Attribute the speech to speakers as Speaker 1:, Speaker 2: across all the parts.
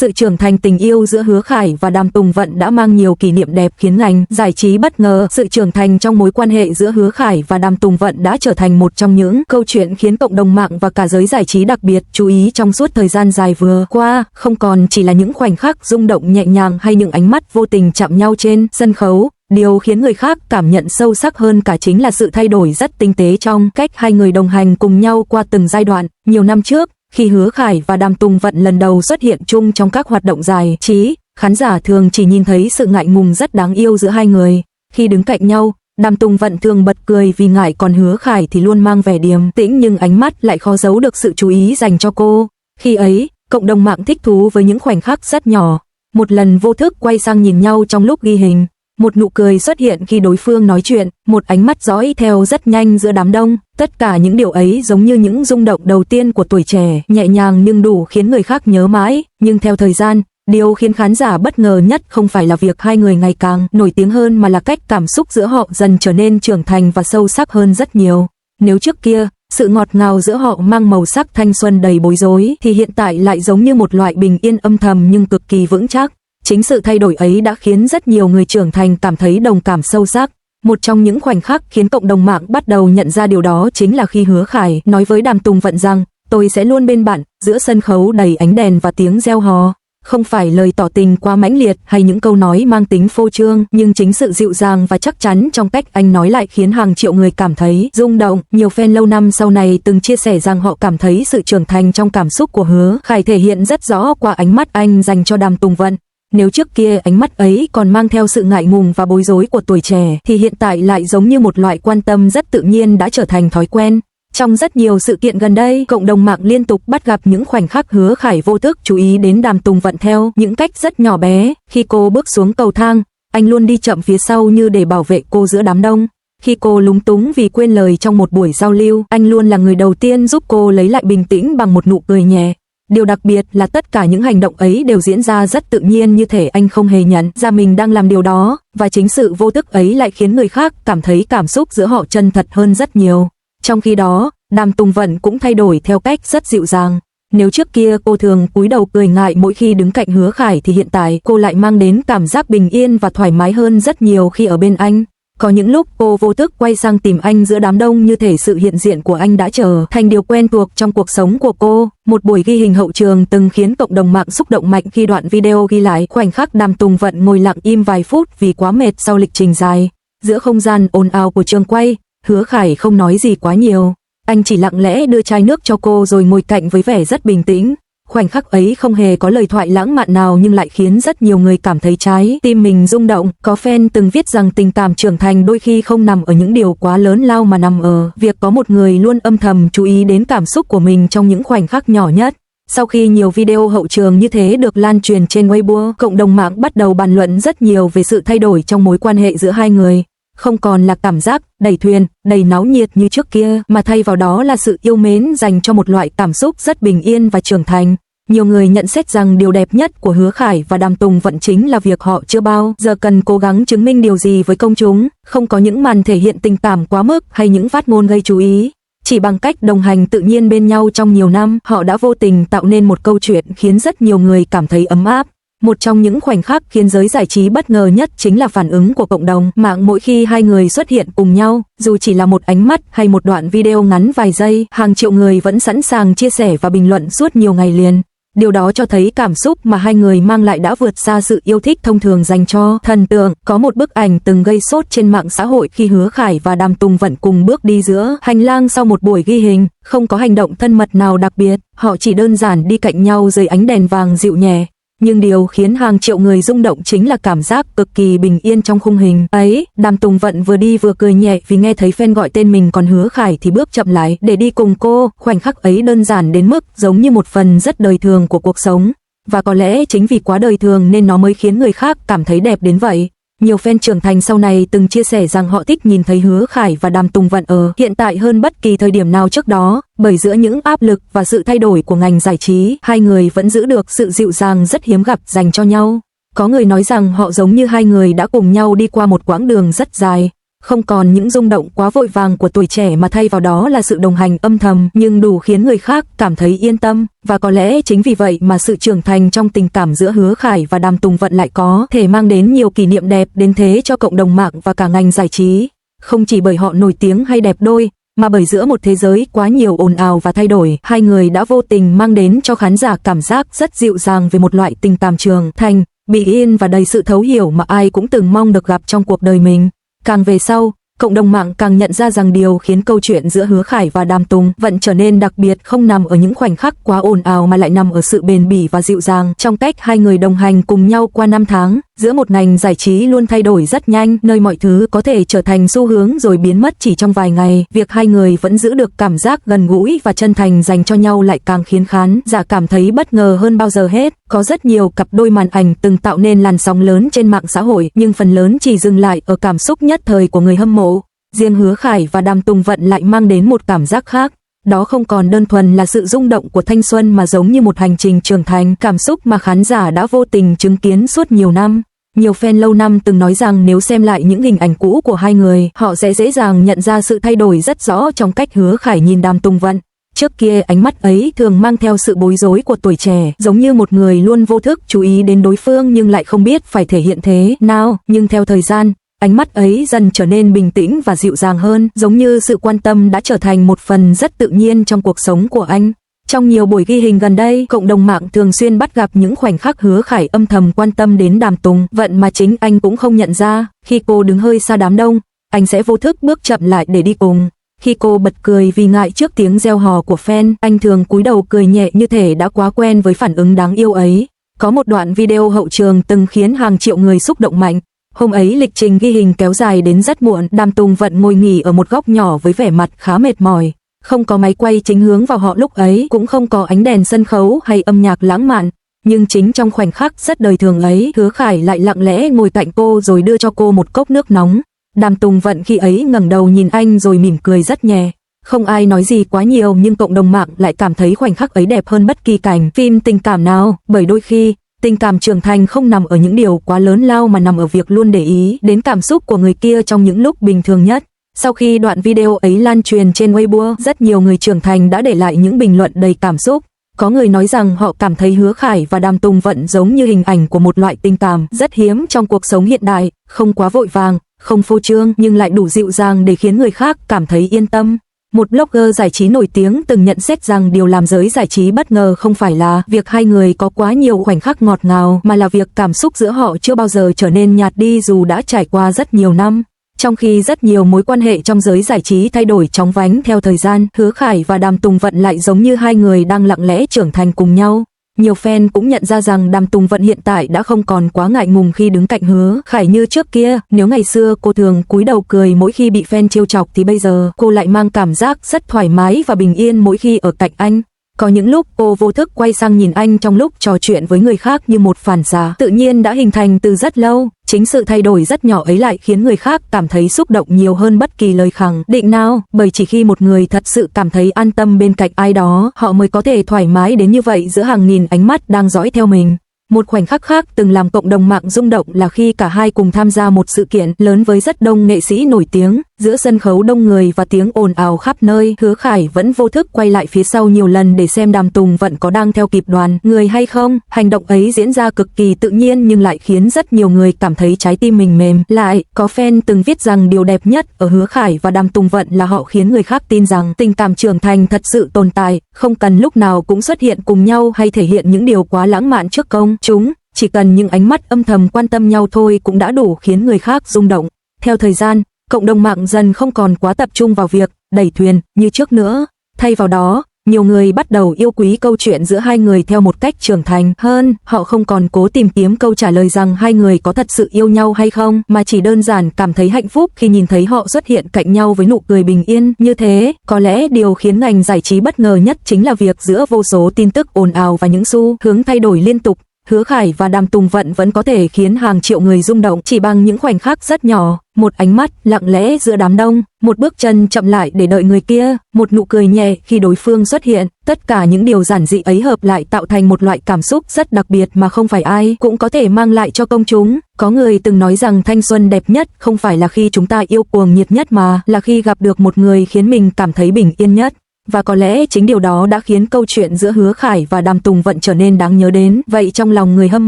Speaker 1: sự trưởng thành tình yêu giữa Hứa Khải và Đàm Tùng Vận đã mang nhiều kỷ niệm đẹp khiến ngành giải trí bất ngờ. Sự trưởng thành trong mối quan hệ giữa Hứa Khải và Đàm Tùng Vận đã trở thành một trong những câu chuyện khiến cộng đồng mạng và cả giới giải trí đặc biệt chú ý trong suốt thời gian dài vừa qua, không còn chỉ là những khoảnh khắc rung động nhẹ nhàng hay những ánh mắt vô tình chạm nhau trên sân khấu. Điều khiến người khác cảm nhận sâu sắc hơn cả chính là sự thay đổi rất tinh tế trong cách hai người đồng hành cùng nhau qua từng giai đoạn. Nhiều năm trước, khi Hứa Khải và Đàm Tùng Vận lần đầu xuất hiện chung trong các hoạt động giải trí, khán giả thường chỉ nhìn thấy sự ngại ngùng rất đáng yêu giữa hai người. Khi đứng cạnh nhau, Đàm Tùng Vận thường bật cười vì ngại, còn Hứa Khải thì luôn mang vẻ điềm tĩnh nhưng ánh mắt lại khó giấu được sự chú ý dành cho cô. Khi ấy, cộng đồng mạng thích thú với những khoảnh khắc rất nhỏ. Một lần vô thức quay sang nhìn nhau trong lúc ghi hình, một nụ cười xuất hiện khi đối phương nói chuyện, một ánh mắt dõi theo rất nhanh giữa đám đông. Tất cả những điều ấy giống như những rung động đầu tiên của tuổi trẻ, nhẹ nhàng nhưng đủ khiến người khác nhớ mãi. Nhưng theo thời gian, điều khiến khán giả bất ngờ nhất không phải là việc hai người ngày càng nổi tiếng hơn mà là cách cảm xúc giữa họ dần trở nên trưởng thành và sâu sắc hơn rất nhiều. Nếu trước kia, sự ngọt ngào giữa họ mang màu sắc thanh xuân đầy bối rối, thì hiện tại lại giống như một loại bình yên âm thầm nhưng cực kỳ vững chắc. Chính sự thay đổi ấy đã khiến rất nhiều người trưởng thành cảm thấy đồng cảm sâu sắc. Một trong những khoảnh khắc khiến cộng đồng mạng bắt đầu nhận ra điều đó chính là khi Hứa Khải nói với Đàm Tùng Vận rằng tôi sẽ luôn bên bạn, giữa sân khấu đầy ánh đèn và tiếng reo hò. Không phải lời tỏ tình quá mãnh liệt hay những câu nói mang tính phô trương, nhưng chính sự dịu dàng và chắc chắn trong cách anh nói lại khiến hàng triệu người cảm thấy rung động. Nhiều fan lâu năm sau này từng chia sẻ rằng họ cảm thấy sự trưởng thành trong cảm xúc của Hứa Khải thể hiện rất rõ qua ánh mắt anh dành cho Đàm Tùng Vận. Nếu trước kia ánh mắt ấy còn mang theo sự ngại ngùng và bối rối của tuổi trẻ, thì hiện tại lại giống như một loại quan tâm rất tự nhiên đã trở thành thói quen. Trong rất nhiều sự kiện gần đây, cộng đồng mạng liên tục bắt gặp những khoảnh khắc Hứa Khải vô thức chú ý đến Đàm Tùng Vận theo những cách rất nhỏ bé. Khi cô bước xuống cầu thang, anh luôn đi chậm phía sau như để bảo vệ cô giữa đám đông. Khi cô lúng túng vì quên lời trong một buổi giao lưu, anh luôn là người đầu tiên giúp cô lấy lại bình tĩnh bằng một nụ cười nhẹ. Điều đặc biệt là tất cả những hành động ấy đều diễn ra rất tự nhiên, như thể anh không hề nhận ra mình đang làm điều đó, và chính sự vô thức ấy lại khiến người khác cảm thấy cảm xúc giữa họ chân thật hơn rất nhiều. Trong khi đó, Đàm Tùng Vận cũng thay đổi theo cách rất dịu dàng. Nếu trước kia cô thường cúi đầu cười ngại mỗi khi đứng cạnh Hứa Khải, thì hiện tại cô lại mang đến cảm giác bình yên và thoải mái hơn rất nhiều khi ở bên anh. Có những lúc cô vô thức quay sang tìm anh giữa đám đông, như thể sự hiện diện của anh đã trở thành điều quen thuộc trong cuộc sống của cô. Một buổi ghi hình hậu trường từng khiến cộng đồng mạng xúc động mạnh khi đoạn video ghi lại khoảnh khắc Đàm Tùng Vận ngồi lặng im vài phút vì quá mệt sau lịch trình dài. Giữa không gian ồn ào của trường quay, Hứa Khải không nói gì quá nhiều. Anh chỉ lặng lẽ đưa chai nước cho cô rồi ngồi cạnh với vẻ rất bình tĩnh. Khoảnh khắc ấy không hề có lời thoại lãng mạn nào nhưng lại khiến rất nhiều người cảm thấy trái tim mình rung động. Có fan từng viết rằng tình cảm trưởng thành đôi khi không nằm ở những điều quá lớn lao mà nằm ở việc có một người luôn âm thầm chú ý đến cảm xúc của mình trong những khoảnh khắc nhỏ nhất. Sau khi nhiều video hậu trường như thế được lan truyền trên Weibo, cộng đồng mạng bắt đầu bàn luận rất nhiều về sự thay đổi trong mối quan hệ giữa hai người. Không còn là cảm giác đầy thuyền, đầy náo nhiệt như trước kia, mà thay vào đó là sự yêu mến dành cho một loại cảm xúc rất bình yên và trưởng thành. Nhiều người nhận xét rằng điều đẹp nhất của Hứa Khải và Đàm Tùng Vận chính là việc họ chưa bao giờ cần cố gắng chứng minh điều gì với công chúng, không có những màn thể hiện tình cảm quá mức hay những phát ngôn gây chú ý. Chỉ bằng cách đồng hành tự nhiên bên nhau trong nhiều năm, họ đã vô tình tạo nên một câu chuyện khiến rất nhiều người cảm thấy ấm áp. Một trong những khoảnh khắc khiến giới giải trí bất ngờ nhất chính là phản ứng của cộng đồng mạng mỗi khi hai người xuất hiện cùng nhau. Dù chỉ là một ánh mắt hay một đoạn video ngắn vài giây, hàng triệu người vẫn sẵn sàng chia sẻ và bình luận suốt nhiều ngày liền. Điều đó cho thấy cảm xúc mà hai người mang lại đã vượt xa sự yêu thích thông thường dành cho thần tượng. Có một bức ảnh từng gây sốt trên mạng xã hội khi Hứa Khải và Đàm Tùng Vận cùng bước đi giữa hành lang sau một buổi ghi hình, không có hành động thân mật nào đặc biệt, họ chỉ đơn giản đi cạnh nhau dưới ánh đèn vàng dịu nhẹ. Nhưng điều khiến hàng triệu người rung động chính là cảm giác cực kỳ bình yên trong khung hình ấy. Đàm Tùng Vận vừa đi vừa cười nhẹ vì nghe thấy fan gọi tên mình, còn Hứa Khải thì bước chậm lại để đi cùng cô. Khoảnh khắc ấy đơn giản đến mức giống như một phần rất đời thường của cuộc sống. Và có lẽ chính vì quá đời thường nên nó mới khiến người khác cảm thấy đẹp đến vậy. Nhiều fan trưởng thành sau này từng chia sẻ rằng họ thích nhìn thấy Hứa Khải và Đàm Tùng Vận ở hiện tại hơn bất kỳ thời điểm nào trước đó, bởi giữa những áp lực và sự thay đổi của ngành giải trí, hai người vẫn giữ được sự dịu dàng rất hiếm gặp dành cho nhau. Có người nói rằng họ giống như hai người đã cùng nhau đi qua một quãng đường rất dài. không còn những rung động quá vội vàng của tuổi trẻ mà thay vào đó là sự đồng hành âm thầm nhưng đủ khiến người khác cảm thấy yên tâm, và có lẽ chính vì vậy mà sự trưởng thành trong tình cảm giữa Hứa Khải và Đàm Tùng Vận lại có thể mang đến nhiều kỷ niệm đẹp đến thế cho cộng đồng mạng và cả ngành giải trí, không chỉ bởi họ nổi tiếng hay đẹp đôi, mà bởi giữa một thế giới quá nhiều ồn ào và thay đổi, hai người đã vô tình mang đến cho khán giả cảm giác rất dịu dàng về một loại tình cảm trưởng thành, bình yên và đầy sự thấu hiểu mà ai cũng từng mong được gặp trong cuộc đời mình. Càng về sau, cộng đồng mạng càng nhận ra rằng điều khiến câu chuyện giữa Hứa Khải và Đàm Tùng Vận trở nên đặc biệt không nằm ở những khoảnh khắc quá ồn ào mà lại nằm ở sự bền bỉ và dịu dàng trong cách hai người đồng hành cùng nhau qua năm tháng. Giữa một ngành giải trí luôn thay đổi rất nhanh, nơi mọi thứ có thể trở thành xu hướng rồi biến mất chỉ trong vài ngày, việc hai người vẫn giữ được cảm giác gần gũi và chân thành dành cho nhau lại càng khiến khán giả cảm thấy bất ngờ hơn bao giờ hết. Có rất nhiều cặp đôi màn ảnh từng tạo nên làn sóng lớn trên mạng xã hội, nhưng phần lớn chỉ dừng lại ở cảm xúc nhất thời của người hâm mộ. Riêng Hứa Khải và Đàm Tùng Vận lại mang đến một cảm giác khác. Đó không còn đơn thuần là sự rung động của thanh xuân mà giống như một hành trình trưởng thành, cảm xúc mà khán giả đã vô tình chứng kiến suốt nhiều năm. Nhiều fan lâu năm từng nói rằng nếu xem lại những hình ảnh cũ của hai người, họ sẽ dễ dàng nhận ra sự thay đổi rất rõ trong cách Hứa Khải nhìn Đàm Tùng Vận. Trước kia ánh mắt ấy thường mang theo sự bối rối của tuổi trẻ, giống như một người luôn vô thức chú ý đến đối phương nhưng lại không biết phải thể hiện thế nào. Nhưng theo thời gian, ánh mắt ấy dần trở nên bình tĩnh và dịu dàng hơn, giống như sự quan tâm đã trở thành một phần rất tự nhiên trong cuộc sống của anh. Trong nhiều buổi ghi hình gần đây, cộng đồng mạng thường xuyên bắt gặp những khoảnh khắc Hứa Khải âm thầm quan tâm đến Đàm Tùng Vận mà chính anh cũng không nhận ra. Khi cô đứng hơi xa đám đông, anh sẽ vô thức bước chậm lại để đi cùng. Khi cô bật cười vì ngại trước tiếng reo hò của fan, anh thường cúi đầu cười nhẹ như thể đã quá quen với phản ứng đáng yêu ấy. Có một đoạn video hậu trường từng khiến hàng triệu người xúc động mạnh. Hôm ấy lịch trình ghi hình kéo dài đến rất muộn, Đàm Tùng Vận ngồi nghỉ ở một góc nhỏ với vẻ mặt khá mệt mỏi. Không có máy quay chính hướng vào họ lúc ấy, cũng không có ánh đèn sân khấu hay âm nhạc lãng mạn. Nhưng chính trong khoảnh khắc rất đời thường ấy, Hứa Khải lại lặng lẽ ngồi cạnh cô rồi đưa cho cô một cốc nước nóng. Đàm Tùng Vận khi ấy ngẩng đầu nhìn anh rồi mỉm cười rất nhẹ. Không ai nói gì quá nhiều nhưng cộng đồng mạng lại cảm thấy khoảnh khắc ấy đẹp hơn bất kỳ cảnh phim tình cảm nào, bởi đôi khi tình cảm trưởng thành không nằm ở những điều quá lớn lao mà nằm ở việc luôn để ý đến cảm xúc của người kia trong những lúc bình thường nhất. Sau khi đoạn video ấy lan truyền trên Weibo, rất nhiều người trưởng thành đã để lại những bình luận đầy cảm xúc. Có người nói rằng họ cảm thấy Hứa Khải và Đàm Tùng Vận giống như hình ảnh của một loại tình cảm rất hiếm trong cuộc sống hiện đại, không quá vội vàng, không phô trương nhưng lại đủ dịu dàng để khiến người khác cảm thấy yên tâm. Một blogger giải trí nổi tiếng từng nhận xét rằng điều làm giới giải trí bất ngờ không phải là việc hai người có quá nhiều khoảnh khắc ngọt ngào, mà là việc cảm xúc giữa họ chưa bao giờ trở nên nhạt đi dù đã trải qua rất nhiều năm. Trong khi rất nhiều mối quan hệ trong giới giải trí thay đổi chóng vánh theo thời gian, Hứa Khải và Đàm Tùng Vận lại giống như hai người đang lặng lẽ trưởng thành cùng nhau. Nhiều fan cũng nhận ra rằng Đàm Tùng Vận hiện tại đã không còn quá ngại ngùng khi đứng cạnh Hứa Khải như trước kia. Nếu ngày xưa cô thường cúi đầu cười mỗi khi bị fan trêu chọc thì bây giờ cô lại mang cảm giác rất thoải mái và bình yên mỗi khi ở cạnh anh. Có những lúc cô vô thức quay sang nhìn anh trong lúc trò chuyện với người khác như một phản xạ tự nhiên đã hình thành từ rất lâu. Chính sự thay đổi rất nhỏ ấy lại khiến người khác cảm thấy xúc động nhiều hơn bất kỳ lời khẳng định nào, bởi chỉ khi một người thật sự cảm thấy an tâm bên cạnh ai đó, họ mới có thể thoải mái đến như vậy giữa hàng nghìn ánh mắt đang dõi theo mình. Một khoảnh khắc khác từng làm cộng đồng mạng rung động là khi cả hai cùng tham gia một sự kiện lớn với rất đông nghệ sĩ nổi tiếng. Giữa sân khấu đông người và tiếng ồn ào khắp nơi, Hứa Khải vẫn vô thức quay lại phía sau nhiều lần để xem Đàm Tùng Vận có đang theo kịp đoàn người hay không. Hành động ấy diễn ra cực kỳ tự nhiên nhưng lại khiến rất nhiều người cảm thấy trái tim mình mềm lại. Có fan từng viết rằng điều đẹp nhất ở Hứa Khải và Đàm Tùng Vận là họ khiến người khác tin rằng tình cảm trưởng thành thật sự tồn tại, không cần lúc nào cũng xuất hiện cùng nhau hay thể hiện những điều quá lãng mạn trước công chúng. Chỉ cần những ánh mắt âm thầm quan tâm nhau thôi cũng đã đủ khiến người khác rung động. Theo thời gian, cộng đồng mạng dần không còn quá tập trung vào việc đẩy thuyền như trước nữa. Thay vào đó, nhiều người bắt đầu yêu quý câu chuyện giữa hai người theo một cách trưởng thành hơn. Họ không còn cố tìm kiếm câu trả lời rằng hai người có thật sự yêu nhau hay không, mà chỉ đơn giản cảm thấy hạnh phúc khi nhìn thấy họ xuất hiện cạnh nhau với nụ cười bình yên như thế. Có lẽ điều khiến ngành giải trí bất ngờ nhất chính là việc giữa vô số tin tức ồn ào và những xu hướng thay đổi liên tục, Hứa Khải và Đàm Tùng Vận vẫn có thể khiến hàng triệu người rung động chỉ bằng những khoảnh khắc rất nhỏ, một ánh mắt lặng lẽ giữa đám đông, một bước chân chậm lại để đợi người kia, một nụ cười nhẹ khi đối phương xuất hiện, tất cả những điều giản dị ấy hợp lại tạo thành một loại cảm xúc rất đặc biệt mà không phải ai cũng có thể mang lại cho công chúng. Có người từng nói rằng thanh xuân đẹp nhất không phải là khi chúng ta yêu cuồng nhiệt nhất mà là khi gặp được một người khiến mình cảm thấy bình yên nhất. Và có lẽ chính điều đó đã khiến câu chuyện giữa Hứa Khải và Đàm Tùng Vận trở nên đáng nhớ đến vậy trong lòng người hâm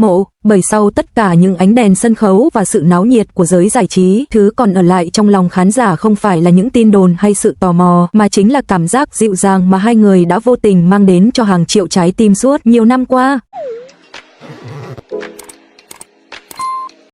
Speaker 1: mộ, bởi sau tất cả những ánh đèn sân khấu và sự náo nhiệt của giới giải trí, thứ còn ở lại trong lòng khán giả không phải là những tin đồn hay sự tò mò, mà chính là cảm giác dịu dàng mà hai người đã vô tình mang đến cho hàng triệu trái tim suốt nhiều năm qua.